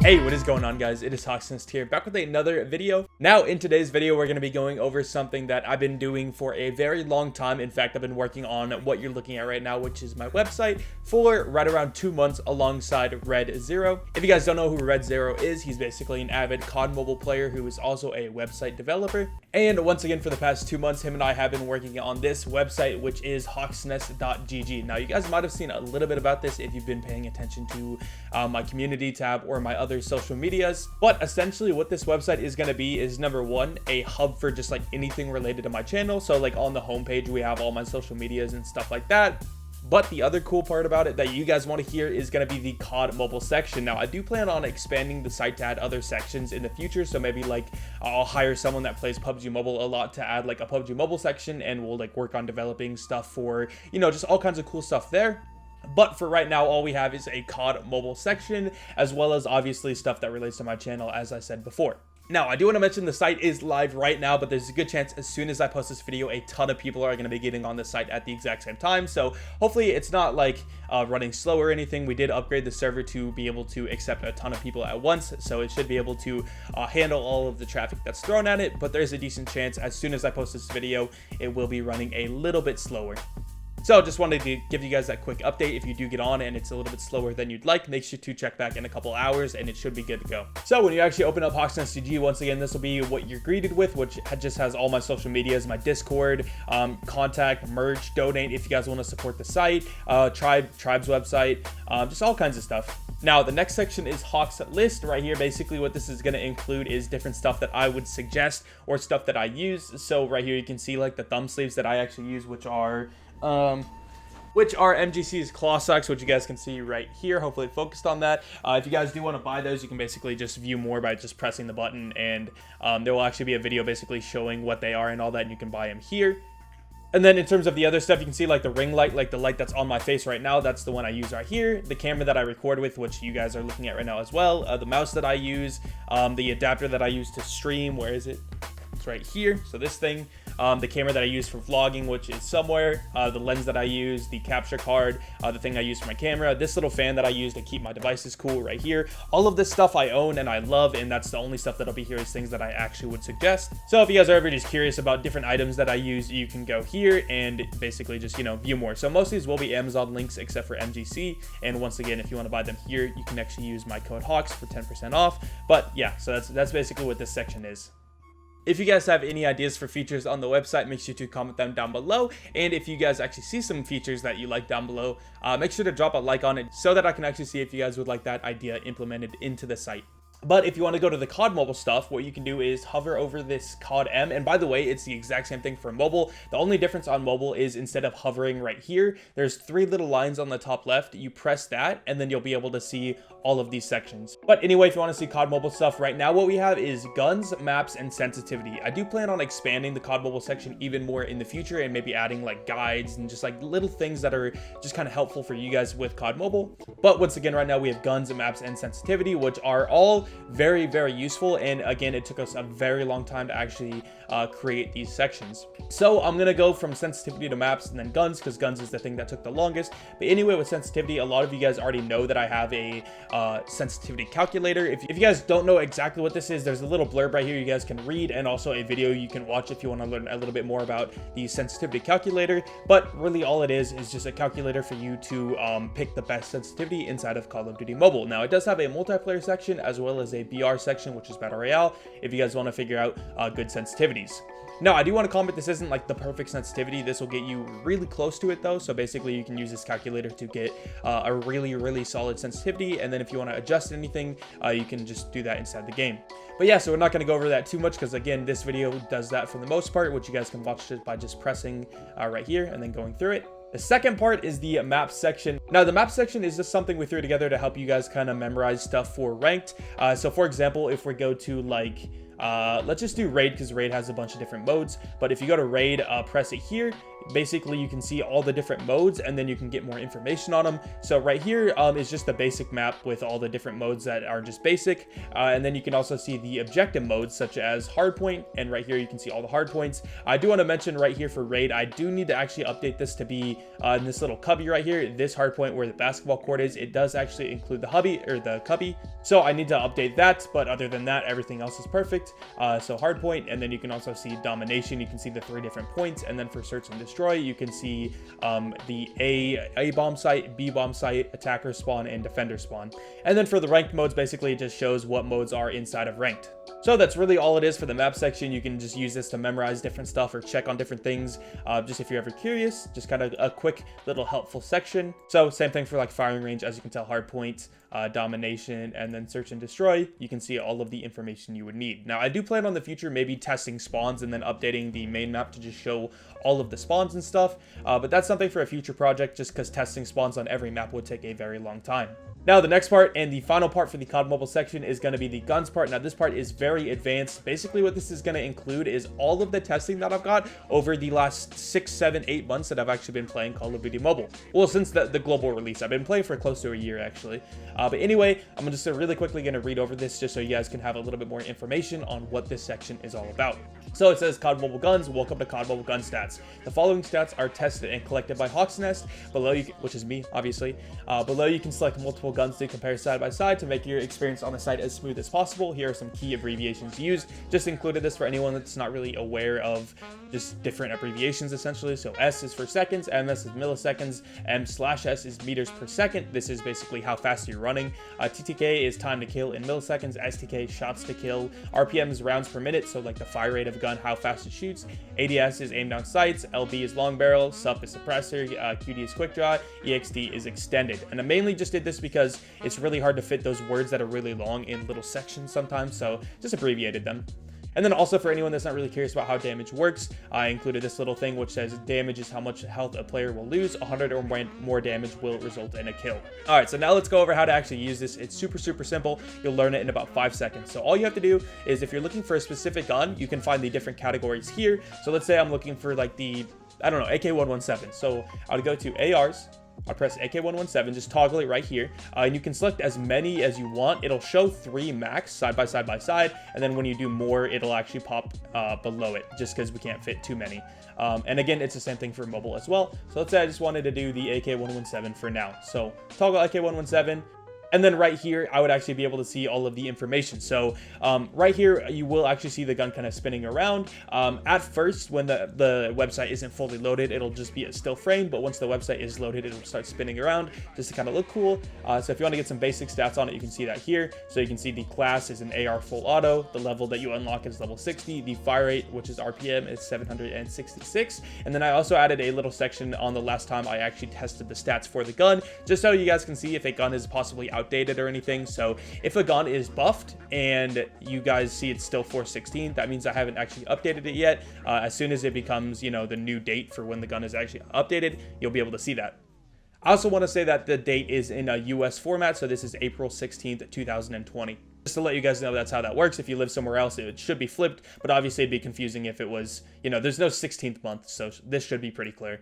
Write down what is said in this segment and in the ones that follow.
Hey, what is going on, guys? It is HawksNest here, back with another video. Now, in today's video, we're going to be going over something that I've been doing for a very long time. In fact, I've been working on what you're looking at right now, which is my website, for right around 2 months alongside Red Zero. If you guys don't know who Red Zero is, he's basically an avid COD mobile player who is also a website developer. And once again, for the past 2 months, him and I have been working on this website, which is HawksNest.gg. Now, you guys might have seen a little bit about this if you've been paying attention to my community tab or my other social medias. But essentially what this website is going to be is, number one, a hub for just like anything related to my channel. So like on the homepage, we have all my social medias and stuff like that. But the other cool part about it that you guys want to hear is going to be the COD mobile section. Now, I do plan on expanding the site to add other sections in the future. So maybe like I'll hire someone that plays PUBG Mobile a lot to add like a PUBG Mobile section, and we'll like work on developing stuff for, you know, just all kinds of cool stuff there. But for right now, all we have is a COD mobile section, as well as obviously stuff that relates to my channel, as I said before. Now, I do want to mention the site is live right now, but there's a good chance as soon as I post this video, a ton of people are going to be getting on the site at the exact same time. So hopefully it's not like running slow or anything. We did upgrade the server to be able to accept a ton of people at once, so it should be able to handle all of the traffic that's thrown at it. But there's a decent chance as soon as I post this video, it will be running a little bit slower. So just wanted to give you guys that quick update. If you do get on and it's a little bit slower than you'd like, make sure to check back in a couple hours and it should be good to go. So when you actually open up HawksNest.gg, once again, this will be what you're greeted with, which just has all my social medias, my Discord, contact, merch, donate if you guys want to support the site, tribe's website, just all kinds of stuff. Now, the next section is Hawks List right here. Basically, what this is going to include is different stuff that I would suggest or stuff that I use. So right here, you can see like the thumb sleeves that I actually use, which are MGC's claw socks, which you guys can see right here. Hopefully it focused on that. If you guys do want to buy those, you can basically just view more by just pressing the button, and there will actually be a video basically showing what they are and all that, and you can buy them here. And then in terms of the other stuff, you can see like the ring light, like the light that's on my face right now, that's the one I use right here. The camera that I record with, which you guys are looking at right now as well. The mouse that I use, the adapter that I use to stream, where is it? It's right here. So this thing. The camera that I use for vlogging, which is somewhere, the lens that I use, the capture card, the thing I use for my camera, this little fan that I use to keep my devices cool right here. All of this stuff I own and I love, and that's the only stuff that'll be here is things that I actually would suggest. So if you guys are ever just curious about different items that I use, you can go here and basically just, you know, view more. So most of these will be Amazon links except for MGC. And once again, if you want to buy them here, you can actually use my code HAWKS for 10% off. But yeah, so that's basically what this section is. If you guys have any ideas for features on the website, make sure to comment them down below. And if you guys actually see some features that you like down below, make sure to drop a like on it so that I can actually see if you guys would like that idea implemented into the site. But if you want to go to the COD mobile stuff, what you can do is hover over this CODM. And by the way, it's the exact same thing for mobile. The only difference on mobile is instead of hovering right here, there's 3 little lines on the top left. You press that, and then you'll be able to see all of these sections. But anyway, if you want to see COD mobile stuff, right now what we have is guns, maps, and sensitivity. I do plan on expanding the COD mobile section even more in the future, and maybe adding like guides and just like little things that are just kind of helpful for you guys with COD mobile. But once again, right now we have guns, maps, and sensitivity, which are all very, very useful. And again, it took us a very long time to actually create these sections. So I'm gonna go from sensitivity to maps and then guns, because guns is the thing that took the longest. But anyway, with sensitivity, a lot of you guys already know that I have a sensitivity calculator. If you guys don't know exactly what this is, there's a little blurb right here you guys can read, and also a video you can watch if you want to learn a little bit more about the sensitivity calculator. But really all it is just a calculator for you to pick the best sensitivity inside of Call of Duty Mobile. Now, it does have a multiplayer section as well as a BR section, which is Battle Royale, if you guys want to figure out good sensitivities. Now, I do want to comment, this isn't like the perfect sensitivity. This will get you really close to it though. So basically you can use this calculator to get a really, really solid sensitivity. And then if you want to adjust anything, you can just do that inside the game. But yeah, so we're not going to go over that too much, because again, this video does that for the most part, which you guys can watch just by just pressing right here and then going through it. The second part is the map section. Now, the map section is just something we threw together to help you guys kind of memorize stuff for ranked. So for example, if we go to like, let's just do raid, because raid has a bunch of different modes. But if you go to raid, press it here, basically you can see all the different modes, and then you can get more information on them. So right here is just the basic map with all the different modes that are just basic, and then you can also see the objective modes such as hardpoint, and right here you can see all the hardpoints. I do want to mention right here for raid, I do need to actually update this to be in this little cubby right here, this hardpoint where the basketball court is. It does actually include the hubby or the cubby, so I need to update that, but other than that, everything else is perfect. So hardpoint, and then you can also see domination. You can see the 3 different points, and then for search and destroy, you can see the A bomb site, B bomb site, attacker spawn, and defender spawn. And then for the ranked modes, basically it just shows what modes are inside of ranked. So that's really all it is for the map section. You can just use this to memorize different stuff or check on different things. Just if you're ever curious, just kind of a quick little helpful section. So same thing for like firing range, as you can tell, hardpoint, domination, and then search and destroy. You can see all of the information you would need. Now I do plan on the future maybe testing spawns and then updating the main map to just show all of the spawns and stuff. But that's something for a future project, just because testing spawns on every map would take a very long time. Now the next part and the final part for the COD Mobile section is going to be the guns part. Now this part is very advanced. Basically what this is going to include is all of the testing that I've got over the last 6, 7, 8 months that I've actually been playing Call of Duty Mobile. Well, since the global release, I've been playing for close to a year actually. But anyway, I'm just really quickly going to read over this just so you guys can have a little bit more information on what this section is all about. So it says COD Mobile Guns, welcome to COD Mobile Gun Stats. The following stats are tested and collected by HawksNest. Below you, which is me, obviously. Below you can select multiple guns to compare side by side to make your experience on the site as smooth as possible. Here are some key abbreviations used. Just included this for anyone that's not really aware of just different abbreviations essentially. So S is for seconds, MS is milliseconds, M/S is meters per second. This is basically how fast you're running. TTK is time to kill in milliseconds, STK shots to kill, RPM is rounds per minute, so like the fire rate of a gun, how fast it shoots. ADS is aim down sights, LB is long barrel, SUP is suppressor, QD is quick draw, EXD is extended. And I mainly just did this because it's really hard to fit those words that are really long in little sections sometimes, so just abbreviated them. And then also for anyone that's not really curious about how damage works, I included this little thing which says damage is how much health a player will lose. 100 or more damage will result in a kill. All right, so now let's go over how to actually use this. It's super simple. You'll learn it in about 5 seconds. So all you have to do is, if you're looking for a specific gun, you can find the different categories here. So let's say I'm looking for like the, I don't know, AK-117. So I would go to ARs. I press AK-117, just toggle it right here, and you can select as many as you want. It'll show 3 max side by side, and then when you do more, it'll actually pop below it, just because we can't fit too many. And again, it's the same thing for mobile as well. So let's say I just wanted to do the AK-117 for now. So toggle AK-117. And then right here, I would actually be able to see all of the information. So right here, you will actually see the gun kind of spinning around. At first, when the website isn't fully loaded, it'll just be a still frame. But once the website is loaded, it'll start spinning around just to kind of look cool. So if you want to get some basic stats on it, you can see that here. So you can see the class is an AR full auto. The level that you unlock is level 60. The fire rate, which is RPM, is 766. And then I also added a little section on the last time I actually tested the stats for the gun, just so you guys can see if a gun is possibly outdated or anything. So if a gun is buffed and you guys see it's still 416, that means I haven't actually updated it yet. As soon as it becomes, you know, the new date for when the gun is actually updated, you'll be able to see that. I also want to say that the date is in a US format, so this is April 16th, 2020. Just to let you guys know that's how that works. If you live somewhere else, it should be flipped, but obviously it'd be confusing if it was, you know, there's no 16th month, so this should be pretty clear.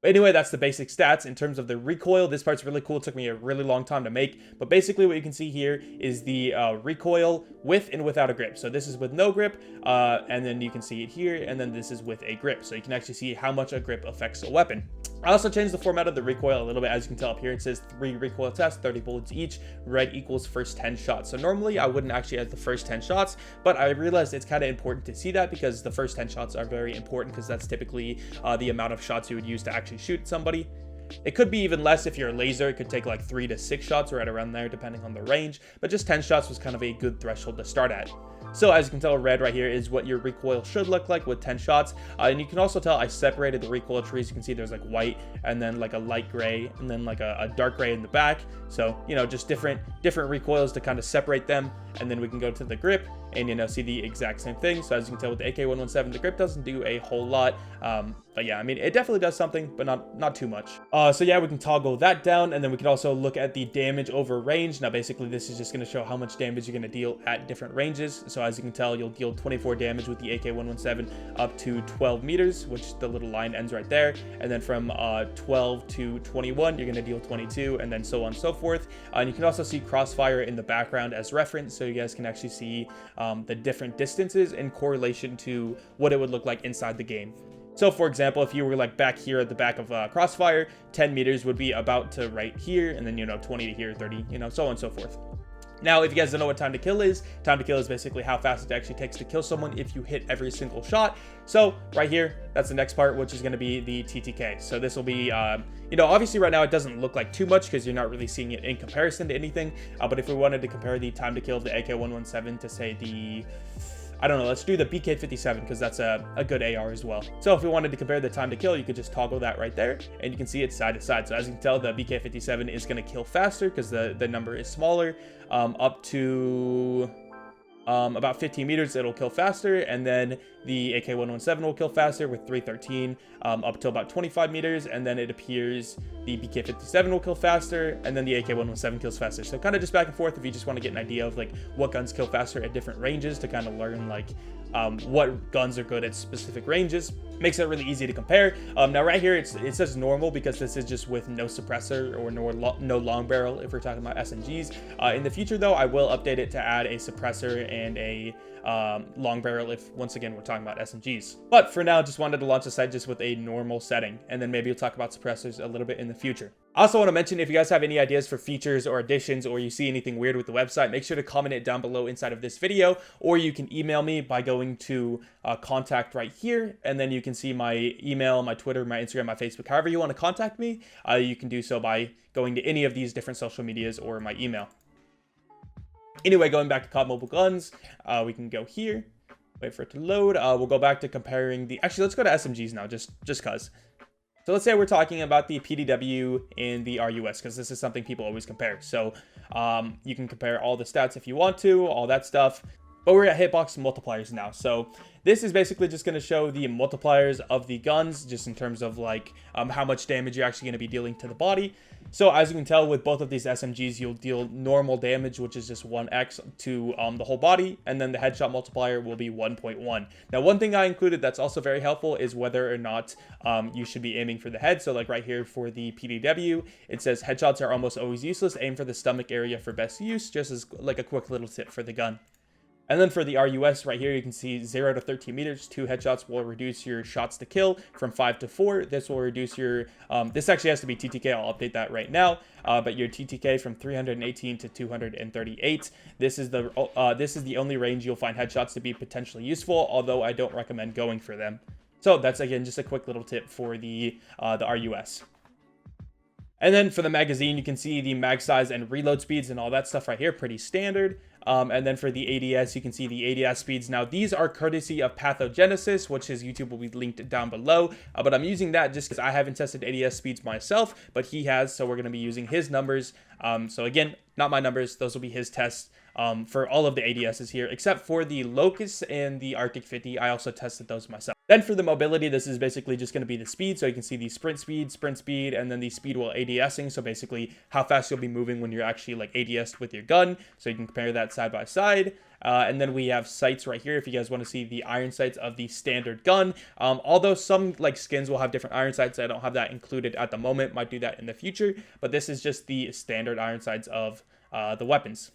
Anyway, that's the basic stats. In terms of the recoil, this part's really cool. It took me a really long time to make, but basically what you can see here is the recoil with and without a grip. So this is with no grip, and then you can see it here, and then this is with a grip. So you can actually see how much a grip affects a weapon. I also changed the format of the recoil a little bit. As you can tell up here, it says 3 recoil tests, 30 bullets each. Red equals first 10 shots. So normally I wouldn't actually add the first 10 shots, but I realized it's kind of important to see that because the first 10 shots are very important, because that's typically the amount of shots you would use to actually shoot somebody. It could be even less if you're a laser. It could take like 3 to 6 shots, right around there, depending on the range. But just 10 shots was kind of a good threshold to start at. So as you can tell, red right here is what your recoil should look like with 10 shots. And you can also tell I separated the recoil trees. You can see there's like white and then like a light gray and then like a dark gray in the back. So, you know, just different recoils to kind of separate them. And then we can go to the grip. and, you know, see the exact same thing. So as you can tell with the AK-117, the grip doesn't do a whole lot. But yeah, I mean, it definitely does something, but not too much. So yeah, we can toggle that down, and then we can also look at the damage over range. Now, basically, this is just going to show how much damage you're going to deal at different ranges. So as you can tell, you'll deal 24 damage with the AK-117 up to 12 meters, which the little line ends right there. And then from 12 to 21, you're going to deal 22, and then so on and so forth. And you can also see crossfire in the background as reference, so you guys can actually see the different distances in correlation to what it would look like inside the game. So for example, if you were like back here at the back of crossfire, 10 meters would be about to right here, and then, you know, 20 to here, 30, you know, so on and so forth. Now, if you guys don't know what time to kill is basically how fast it actually takes to kill someone if you hit every single shot. So right here, that's the next part, which is going to be the TTK. So this will be, you know, obviously right now it doesn't look like too much because you're not really seeing it in comparison to anything. But if we wanted to compare the time to kill of the AK-117 to say the, I don't know, let's do the BK-57 because that's a good AR as well. So if we wanted to compare the time to kill, you could just toggle that right there, and you can see it side to side. So as you can tell, the BK-57 is going to kill faster because the number is smaller. Up to about 15 meters, it'll kill faster, and then the AK-117 will kill faster with 313 up to about 25 meters, and then it appears the BK-57 will kill faster, and then the AK-117 kills faster. So kind of just back and forth if you just want to get an idea of like what guns kill faster at different ranges to kind of learn like what guns are good at specific ranges. Makes it really easy to compare. Now right here, it says normal because this is just with no suppressor or no long barrel if we're talking about SMGs. In the future though, I will update it to add a suppressor and a long barrel if, once again, we're talking about SMGs. But for now, just wanted to launch the site just with a normal setting, and then maybe we'll talk about suppressors a little bit in the future. I also want to mention, if you guys have any ideas for features or additions, or you see anything weird with the website, make sure to comment it down below inside of this video, or you can email me by going to contact right here, and then you can see my email, my Twitter, my Instagram, my Facebook. However you want to contact me, you can do so by going to any of these different social medias or my email. Anyway, going back to COD Mobile Guns, we can go here, wait for it to load. We'll go back to comparing the, actually, let's go to SMGs now, just cause. So let's say we're talking about the PDW and the RUS, because this is something people always compare. So you can compare all the stats if you want to, all that stuff. But we're at hitbox multipliers now. So this is basically just going to show the multipliers of the guns, just in terms of like how much damage you're actually going to be dealing to the body. So as you can tell with both of these SMGs, you'll deal normal damage, which is just 1x to the whole body, and then the headshot multiplier will be 1.1. Now, one thing I included that's also very helpful is whether or not you should be aiming for the head. So like right here for the PDW, it says headshots are almost always useless. Aim for the stomach area for best use, just as like a quick little tip for the gun. And then for the RUS right here, you can see 0 to 13 meters, 2 headshots will reduce your shots to kill from 5 to 4. This will reduce your, this actually has to be TTK, I'll update that right now. But your TTK from 318 to 238. This is the only range you'll find headshots to be potentially useful, although I don't recommend going for them. So that's, again, just a quick little tip for the RUS. And then for the magazine, you can see the mag size and reload speeds and all that stuff right here, pretty standard. And then for the ADS, you can see the ADS speeds. Now, these are courtesy of Pathogenesis, which his YouTube will be linked down below. But I'm using that just because I haven't tested ADS speeds myself, but he has, so we're going to be using his numbers. So again, not my numbers. Those will be his tests for all of the ADSs here, except for the Locust and the Arctic 50. I also tested those myself. Then for the mobility, this is basically just going to be the speed. So you can see the sprint speed, and then the speed while ADSing. So basically how fast you'll be moving when you're actually like ADS'd with your gun. So you can compare that side by side. And then we have sights right here if you guys want to see the iron sights of the standard gun. Although some like skins will have different iron sights, I don't have that included at the moment. Might do that in the future. But this is just the standard iron sights of the weapons.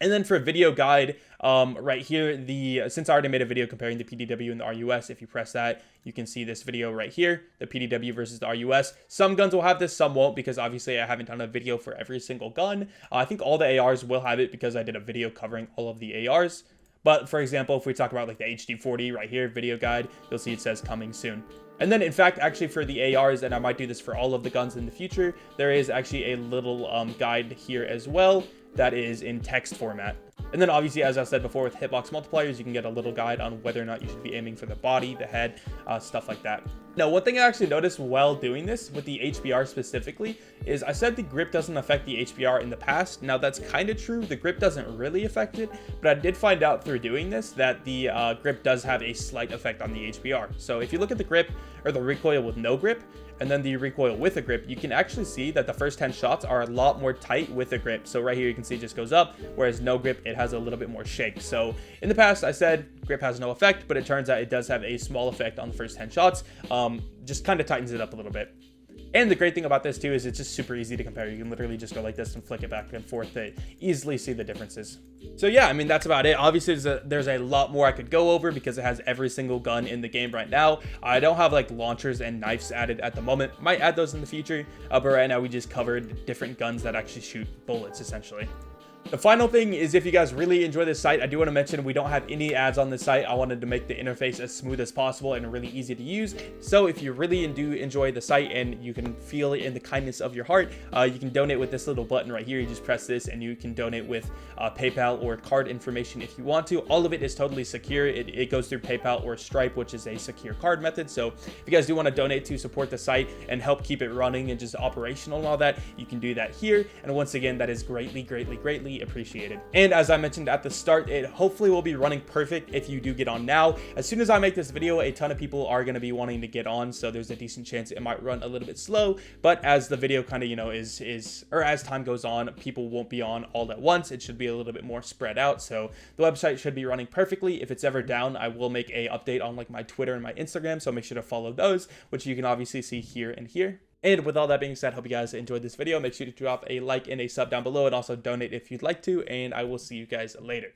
And then for a video guide, right here, since I already made a video comparing the PDW and the RUS, if you press that, you can see this video right here, the PDW versus the RUS. Some guns will have this, some won't, because obviously I haven't done a video for every single gun. I think all the ARs will have it because I did a video covering all of the ARs. But for example, if we talk about like the HD40 right here, video guide, you'll see it says coming soon. And then in fact, actually for the ARs, and I might do this for all of the guns in the future, there is actually a little guide here as well that is in text format. And then obviously, as I said before, with hitbox multipliers, you can get a little guide on whether or not you should be aiming for the body, the head, stuff like that. Now, one thing I actually noticed while doing this with the HBR specifically is I said the grip doesn't affect the HBR in the past. Now, that's kind of true. The grip doesn't really affect it, but I did find out through doing this that the grip does have a slight effect on the HBR. So if you look at the grip or the recoil with no grip, and then the recoil with a grip, you can actually see that the first 10 shots are a lot more tight with a grip. So right here, you can see it just goes up, whereas no grip, it has a little bit more shake. So in the past, I said grip has no effect, but it turns out it does have a small effect on the first 10 shots. Just kind of tightens it up a little bit. And the great thing about this too is it's just super easy to compare. You can literally just go like this and flick it back and forth to easily see the differences. So yeah, I mean, that's about it. Obviously, there's a lot more I could go over because it has every single gun in the game right now. I don't have like launchers and knives added at the moment. Might add those in the future, but right now we just covered different guns that actually shoot bullets essentially. The final thing is, if you guys really enjoy this site, I do want to mention we don't have any ads on this site. I wanted to make the interface as smooth as possible and really easy to use. So if you really do enjoy the site and you can feel it in the kindness of your heart, you can donate with this little button right here. You just press this and you can donate with PayPal or card information if you want to. All of it is totally secure. It goes through PayPal or Stripe, which is a secure card method. So if you guys do want to donate to support the site and help keep it running and just operational and all that, you can do that here. And once again, that is greatly appreciated. And as I mentioned at the start, it hopefully will be running perfect if you do get on now. As soon as I make this video, a ton of people are going to be wanting to get on, so there's a decent chance it might run a little bit slow. But as the video kind of, you know, or as time goes on, people won't be on all at once. It should be a little bit more spread out. So the website should be running perfectly. If it's ever down, I will make a update on like my Twitter and my Instagram, so make sure to follow those, which you can obviously see here and here. And with all that being said, hope you guys enjoyed this video. Make sure to drop a like and a sub down below and also donate if you'd like to. And I will see you guys later.